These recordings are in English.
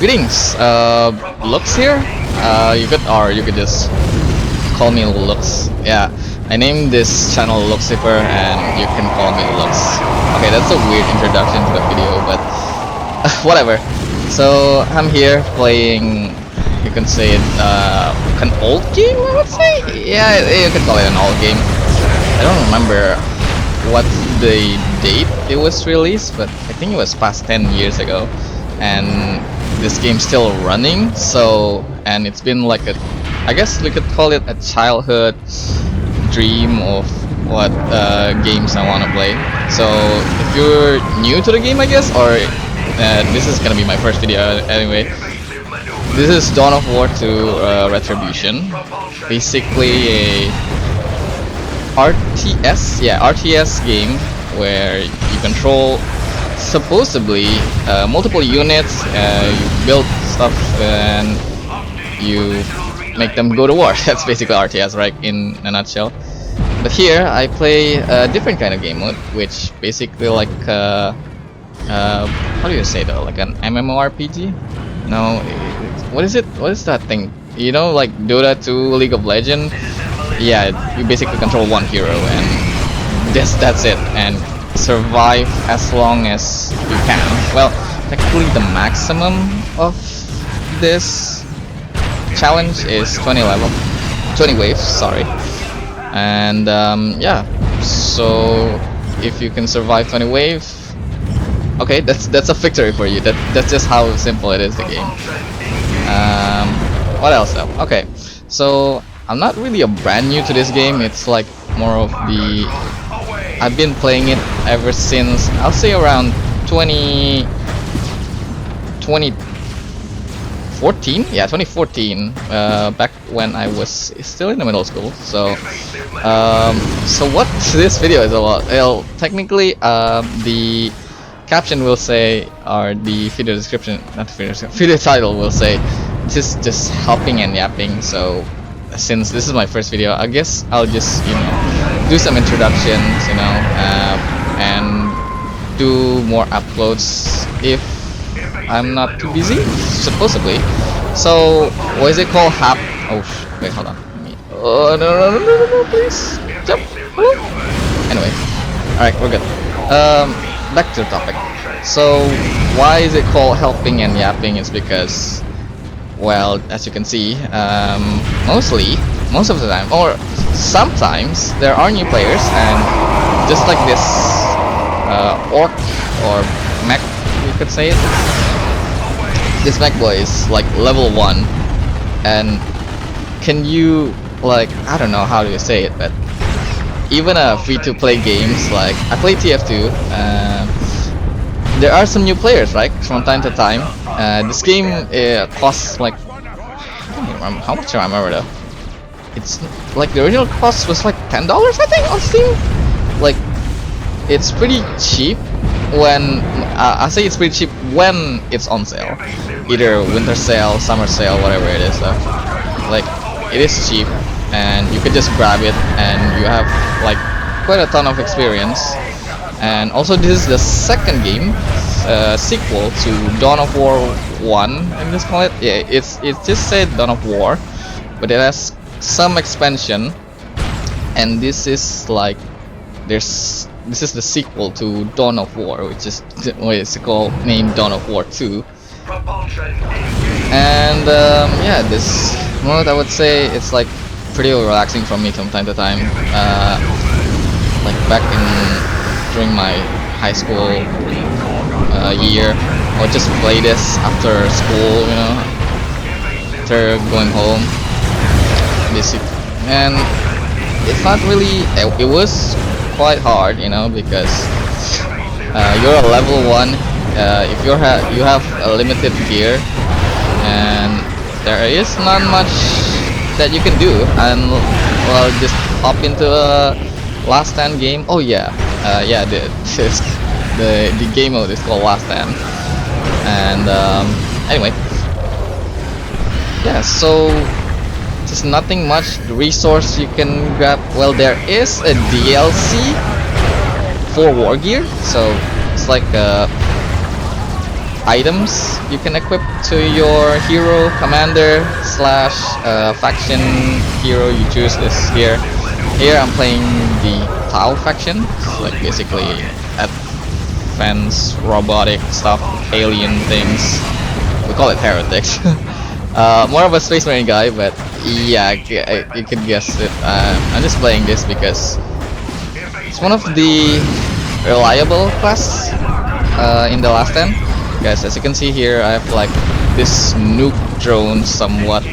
Greetings, Lux here. You could just call me Lux. Yeah, I named this channel Luxifer, and you can call me Lux. Okay, that's a weird introduction to the video, but whatever. So I'm here playing. You can say it an old game. I would say. Yeah, you could call it an old game. I don't remember what the date it was released, but I think it was past 10 years ago, and this game's still running. So, and it's been like I guess we could call it a childhood dream of what games I want to play. So if you're new to the game, I guess, or this is gonna be my first video anyway, this is Dawn of War 2 Retribution. Basically a RTS game where you control supposedly multiple units, you build stuff and you make them go to war. That's basically RTS, right, in a nutshell. But here I play a different kind of game mode, which basically like how do you say though, like an MMORPG? No, what is it? What is that thing? You know, like Dota 2, League of Legends. Yeah, you basically control one hero and that's it, and survive as long as you can. Well, technically the maximum of this challenge is 20 waves, sorry. And yeah, so if you can survive 20 waves, okay, that's a victory for you. That's just how simple it is, the game. What else though? Okay, so I'm not really a brand new to this game. It's like more of the I've been playing it ever since, I'll say around 2014. Yeah, 2014. Back when I was still in the middle school. So so what this video is about? Well, technically, the caption will say, or the video description, not the video description, video title will say, just helping and yapping. So since this is my first video, I guess I'll just, you know, do some introductions, you know, and do more uploads if I'm not too busy, supposedly. So what is it called? Wait, hold on. Oh no, please jump. Anyway, alright, we're good. Back to the topic. So why is it called helping and yapping? Is because, well, as you can see, most of the time, or sometimes, there are new players, and just like this orc or mech, you could say it, this mech boy is like level 1, and can you, like, I don't know how do you say it, but even free-to-play games, like I play TF2, there are some new players, right, from time to time. This game costs like, I don't even remember how much I remember though. It's like the original cost was like $10, I think, on Steam. Like, it's pretty cheap when I say it's pretty cheap when it's on sale, either winter sale, summer sale, whatever it is. Like, it is cheap, and you could just grab it, and you have like quite a ton of experience. And also, this is the second game, sequel to Dawn of War 1, I just call it. Yeah, it just said Dawn of War, but it has some expansion, and this is like this is the sequel to Dawn of War, which is what it's called, named Dawn of War 2. And yeah, this mode, I would say it's like pretty relaxing for me from time to time. Like back during my high school year, I would just play this after school, you know, after going home. And it's not really, it was quite hard, you know, because you're a level 1, if you have a limited gear, and there is not much that you can do, and well, just hop into a last stand game. Oh yeah, yeah, the game mode is called Last Stand. And anyway, yeah, so just nothing much resource you can grab. Well, there is a DLC for War Gear, so it's like items you can equip to your hero, commander slash faction hero. You choose this here. Here I'm playing the Tau faction. It's like basically advanced robotic stuff, alien things. We call it heretics. More of a Space Marine guy, but yeah, you can guess it. I'm just playing this because it's one of the reliable class in the last 10. Guys, as you can see here, I have like this nuke drone, somewhat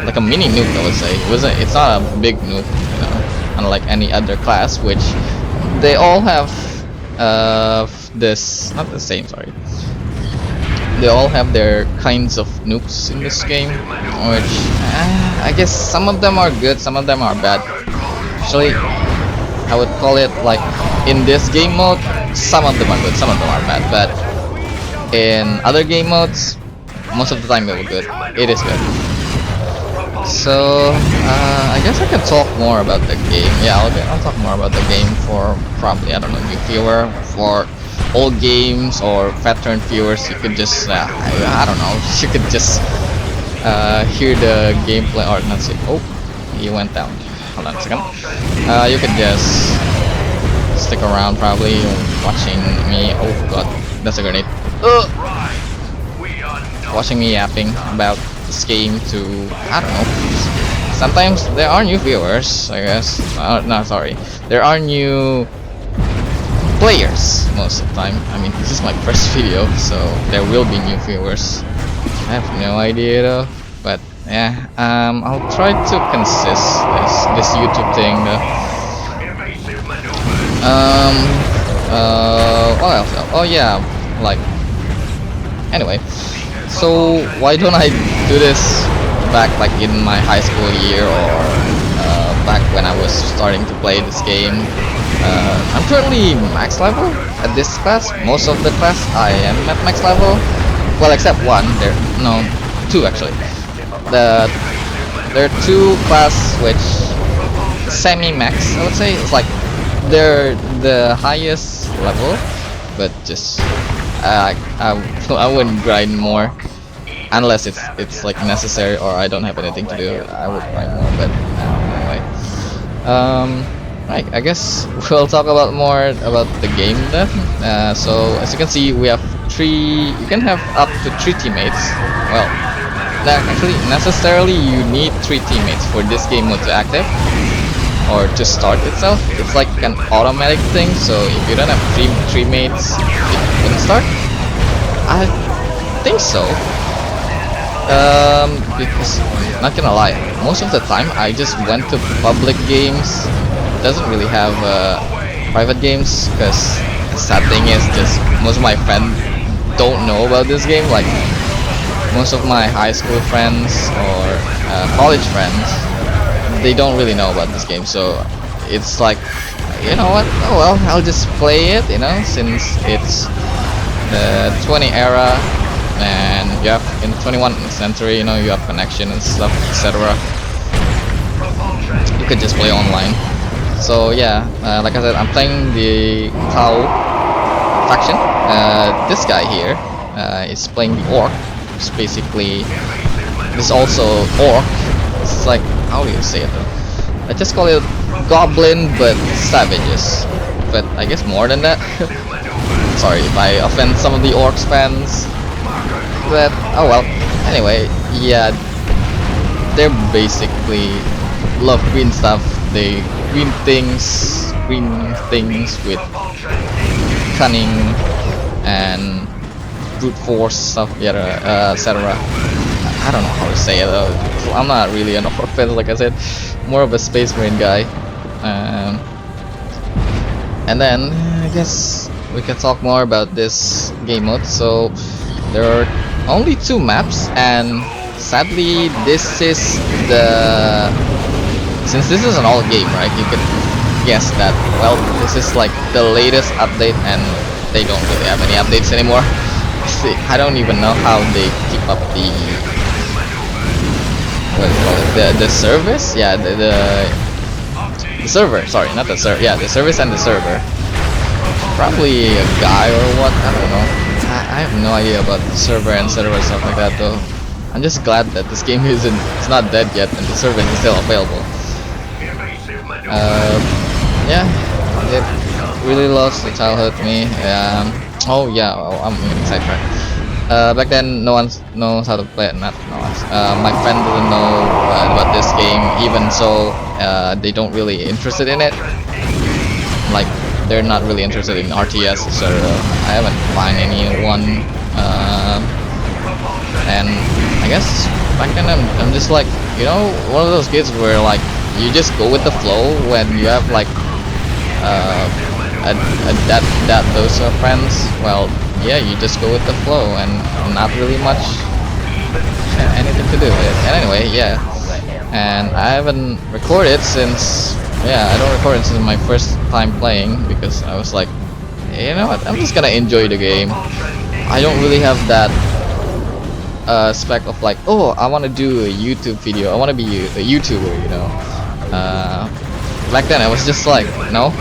like a mini nuke, I would say. It's not a big nuke, you know, unlike any other class, which they all have this, not the same, sorry. They all have their kinds of nukes in this game, which I guess some of them are good, some of them are bad. Actually, I would call it like in this game mode, some of them are good, some of them are bad, but in other game modes, most of the time it is good. So I guess I can talk more about the game. Yeah, I'll talk more about the game for probably, I don't know, new viewer. For old games or veteran viewers, you could just I don't know, you could just hear the gameplay or not see. Oh, he went down. Hold on a second. You could just stick around probably watching me. Oh god, that's a grenade. Watching me yapping about this game to, I don't know. Sometimes there are new viewers, I guess. No, sorry. There are new players most of the time. I mean, this is my first video, so there will be new viewers. I have no idea though, but yeah, I'll try to consist this YouTube thing though. What else? Oh yeah, like, anyway, so why don't I do this back like in my high school year, or back when I was starting to play this game? I'm currently max level at this class. Most of the class I am at max level, well, except one. No, two actually. There are two class which semi-max, I would say. It's like they're the highest level, but just I wouldn't grind more unless it's like necessary or I don't have anything to do. I would grind more, but anyway. Right, I guess we'll talk about more about the game then. So as you can see, we have you can have up to 3 teammates. Well, actually necessarily you need 3 teammates for this game mode to active or to start itself. It's like an automatic thing, so if you don't have 3 mates, it wouldn't start. I think so. Because, not gonna lie, most of the time I just went to public games. It doesn't really have private games, because the sad thing is just most of my friends don't know about this game. Like most of my high school friends or college friends, they don't really know about this game. So it's like, you know what? Oh well, I'll just play it. You know, since it's the 20 era. And you have in 21st century, you know, you have connection and stuff, etc. You could just play online. So yeah, like I said, I'm playing the Tau faction. This guy here is playing the Orc. It's basically, this also Orc. It's like, how do you say it though? I just call it Goblin, but savages. But I guess more than that. Sorry if I offend some of the Orcs fans. But oh well. Anyway, yeah, they're basically love green stuff. They green things with cunning and brute force stuff, yeah, etc. I don't know how to say it though. I'm not really an Orc fan, like I said, more of a Space Marine guy. And then I guess we can talk more about this game mode. So there are only 2 maps, and sadly this is since this is an old game, right, you could guess that, well, this is like the latest update and they don't really have any updates anymore. I don't even know how they keep up the, what do you call it, the service, yeah, the server, sorry, not the server, yeah, the service and the server. Probably a guy or what, I don't know. idea about the server and server stuff like that though. I'm just glad that this game it's not dead yet and the server is still available. Yeah, it really lost the childhood to me. Oh yeah, I'm in sidetrack. Back then, no one knows how to play it. Not no one. My friend didn't know about this game. Even so, they don't really interested in it. Like they're not really interested in RTS, so I haven't find anyone. And I guess back then I'm just like, you know, one of those kids where like you just go with the flow when you have like those friends. Well, yeah, you just go with the flow and not really much anything to do with it. And anyway, yeah, and I haven't recorded since, yeah, I don't record it since my first time playing because I was like, you know what, I'm just gonna enjoy the game. I don't really have that spec of like, oh, I want to do a YouTube video, I want to be a YouTuber, you know. Back then I was just like, no,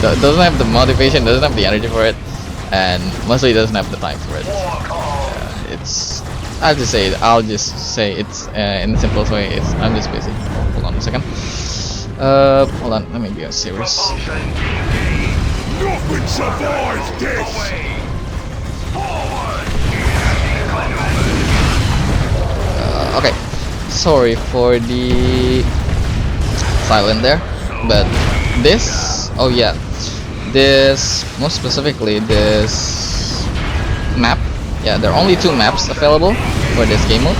doesn't have the motivation, doesn't have the energy for it, and mostly doesn't have the time for it. It's, I'll just say it's in the simplest way, it's, I'm just busy. Hold on a second. Hold on, let me be serious. Nothing survives this! Okay, sorry for the silent there, but this, oh yeah, this, most specifically this map, yeah, there are only 2 maps available for this game mode.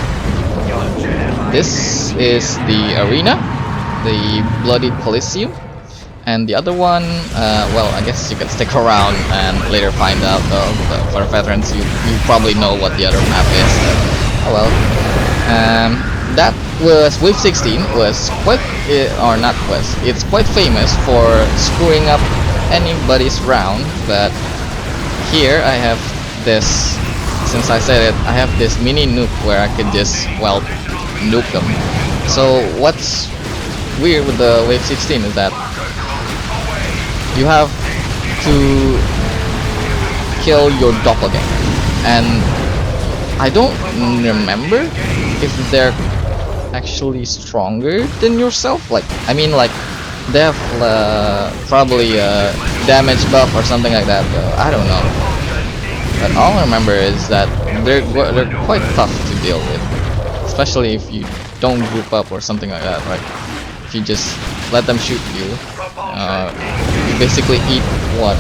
This is the arena, the Bloody Coliseum, and the other one, well, I guess you can stick around and later find out though. For veterans, you probably know what the other map is. Oh well. That was Wave 16 was quite, or not was, it's quite famous for screwing up anybody's round, but here I have this, since I said it, I have this mini nuke where I could just, well, nuke them. So what's weird with the Wave 16 is that you have to kill your doppelganger, and I don't remember if they're actually stronger than yourself. Like, I mean, like they have probably a damage buff or something like that. I don't know. But all I remember is that they're quite tough to deal with, especially if you don't group up or something like that. Right? If you just let them shoot you, you basically eat what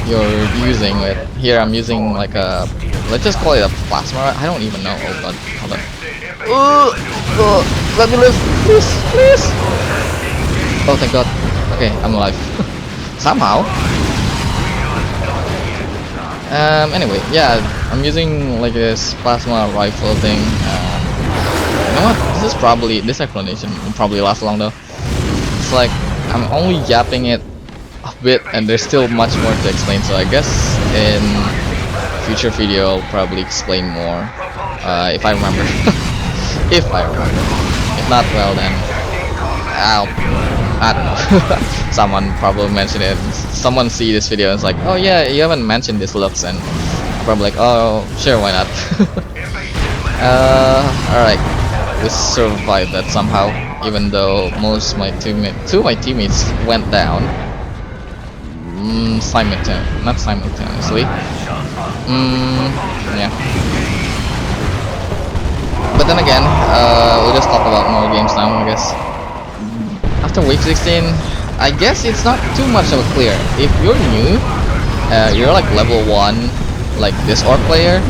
you're using. With here, I'm using like a, let's just call it a plasma. I don't even know. Oh god, hold on. Let me live, please, please. Oh, thank god. Okay, I'm alive. Somehow. Anyway, yeah, I'm using like this plasma rifle thing. You know what? This explanation will probably last long though. It's like I'm only yapping it a bit, and there's still much more to explain. So I guess in future video I'll probably explain more if I remember. If I remember. If not, well then I don't know. Someone probably mentioned it. Someone see this video and it's like, oh yeah, you haven't mentioned this looks, and probably like, oh sure, why not. Alright, we survived that somehow, even though most of my two of my teammates went down. Not simultaneously. Yeah. But then again, we'll just talk about more games now, I guess. After Wave 16, I guess it's not too much of a clear. If you're new, you're like level 1, like this orc player.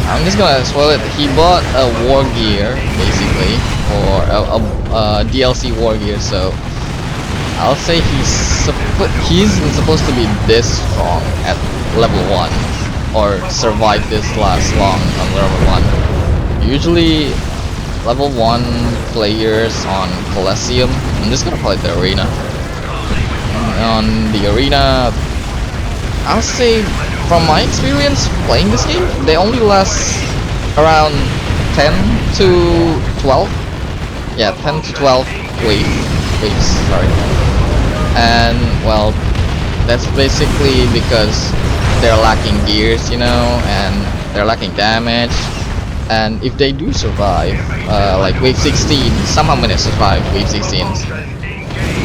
I'm just gonna spoil it. He bought a war gear, basically, or a DLC war gear. So I'll say he's supposed to be this strong at level 1, or survive this last long on level 1. Usually level 1 players on Coliseum, I'm just gonna call it the arena. On the arena, I'll say from my experience playing this game, they only last around 10 to 12. Yeah, 10 to 12 waves, sorry. And well, That's basically because they're lacking gears, you know, and they're lacking damage. And if they do survive, like wave 16, somehow manage to survive wave 16.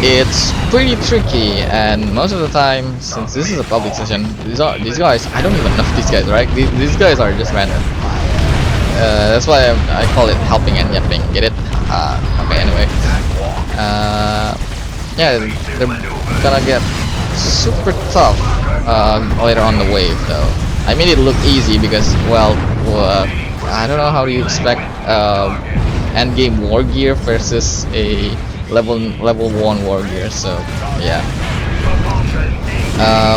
It's pretty tricky, and most of the time, since this is a public session, these guys, I don't even know these guys, right? These guys are just random. That's why I call it helping and yapping. Get it? Okay. Anyway, yeah, they're gonna get super tough later on the wave, though. I made it look easy because, well, I don't know how do you expect end game war gear versus a level 1 war gear. So yeah,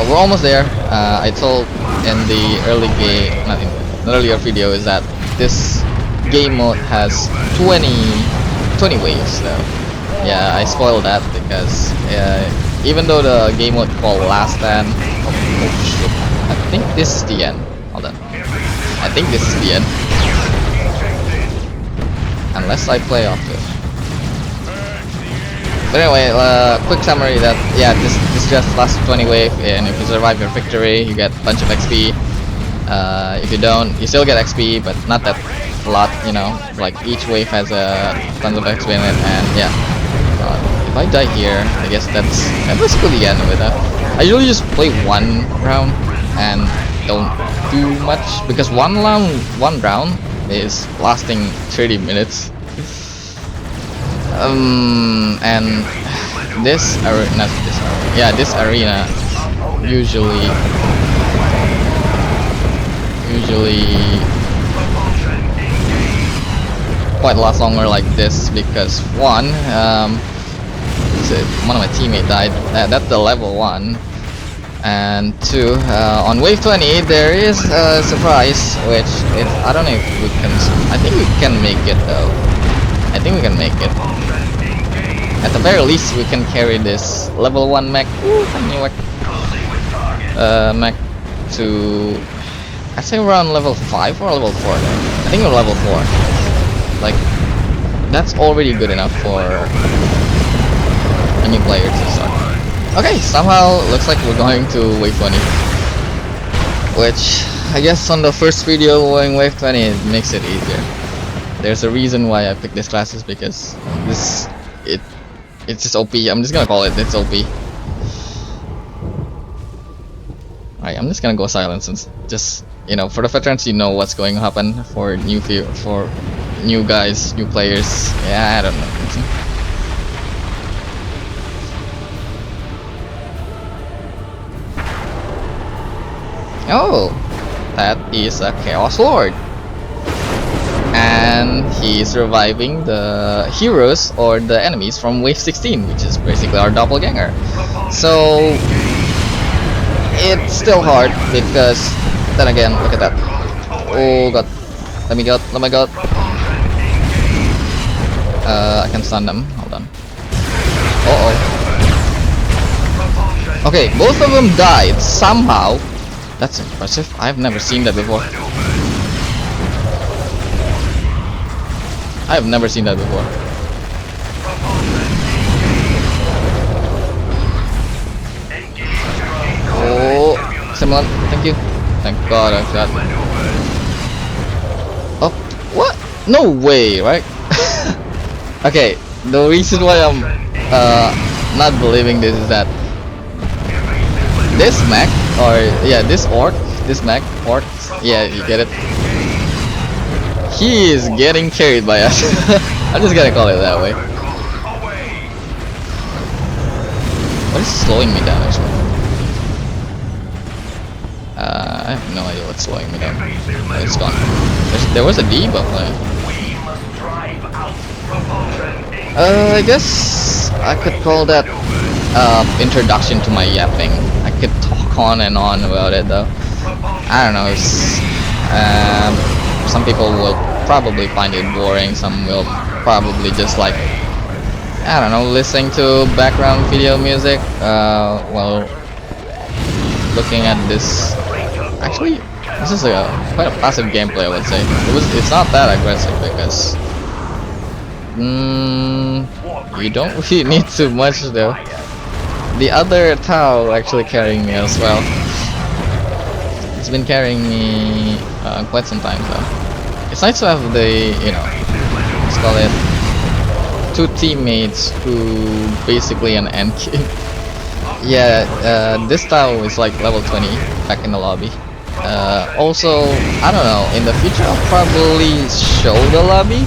we're almost there. I told in the early game, not in an earlier video, is that this game mode has 20 waves. So yeah, I spoiled that because even though the game mode called Last Stand, oh shit, I think this is the end. Hold on, I think this is the end. Unless I play off it. But anyway, quick summary that yeah, this just lasts 20 wave, and if you survive your victory, you get a bunch of XP. If you don't, you still get XP, but not that a lot, you know. Like each wave has tons of XP in it, and yeah. If I die here, I guess that's basically the end of it. I usually just play one round and don't do much because one round is lasting 30 minutes. And this arena, this arena usually quite lasts longer like this because one of my teammates died. That's the level 1. And 2, on wave 20 there is a surprise, which I don't know if we can. I think we can make it though. I think we can make it. At the very least, we can carry this level 1 mech. Mech to, I'd say around level 5 or level 4. I think we're level 4. Like that's already good enough for a new player to start. Okay, somehow looks like we're going to wave 20, which I guess on the first video going wave 20 it makes it easier. There's a reason why I picked this class is because it's just OP. I'm just gonna call it's OP. Alright, I'm just gonna go silent since just, you know, for the veterans you know what's going to happen. For new guys, new players, yeah, I don't know. Oh, that is a Chaos Lord, and he's surviving the heroes or the enemies from wave 16, which is basically our doppelganger. So it's still hard because then again, look at that. Oh god, let me go, oh my god. I can stun them, hold on. Okay, both of them died somehow. That's impressive. I've never seen that before. I've never seen that before. Oh, similar. Thank you. Thank God I've got. Oh, what? No way, right? Okay, the reason why I'm not believing this is that this mech, or yeah, this mech, yeah, you get it. He is getting carried by us. I'm just gonna call it that way. What is slowing me down actually? I have no idea what's slowing me down. Oh, it's gone. There was a debuff. I guess I could call that introduction to my yapping. I could talk on and on about it though. I don't know. Some people will probably find it boring. Some will probably just like, I don't know, listening to background video music while looking at this. Actually, this is quite a passive gameplay, I would say. It's not that aggressive because you don't really need too much though. the other Tau actually carrying me as well. It's been carrying me quite some time, so it's nice to have the, you know, let's call it, two teammates who basically an end game. Yeah, this Tau is like level 20 back in the lobby. Also, I don't know, in the future I'll probably show the lobby.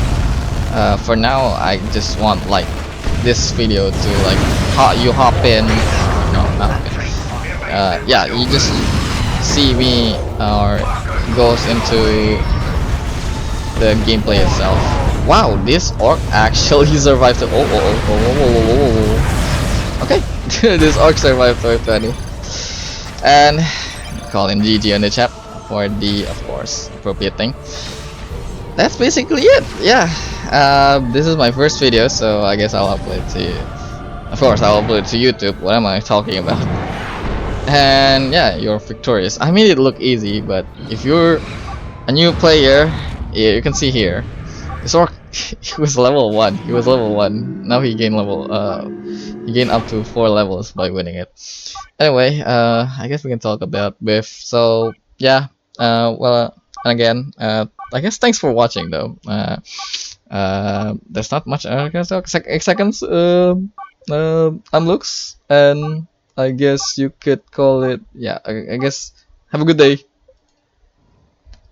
For now, I just want like this video to like you hop in, no, not hop in. Yeah, you just see me or goes into the gameplay itself. Wow, this orc actually survived. Okay, this orc survived 20, and call him GG in the chat for the, of course, appropriate thing. That's basically it. Yeah, this is my first video, so I guess I'll upload it to, of course, I'll upload it to YouTube. What am I talking about? And yeah, you're victorious. I made it look easy, but if you're a new player, yeah, you can see here, this orc, he was level 1. He was level 1. Now he gained he gained up to 4 levels by winning it. Anyway, I guess we can talk about Biff. So yeah, well, and again, I guess thanks for watching though. There's not much I can talk. Seconds, looks, and I guess you could call it. Yeah, I guess have a good day.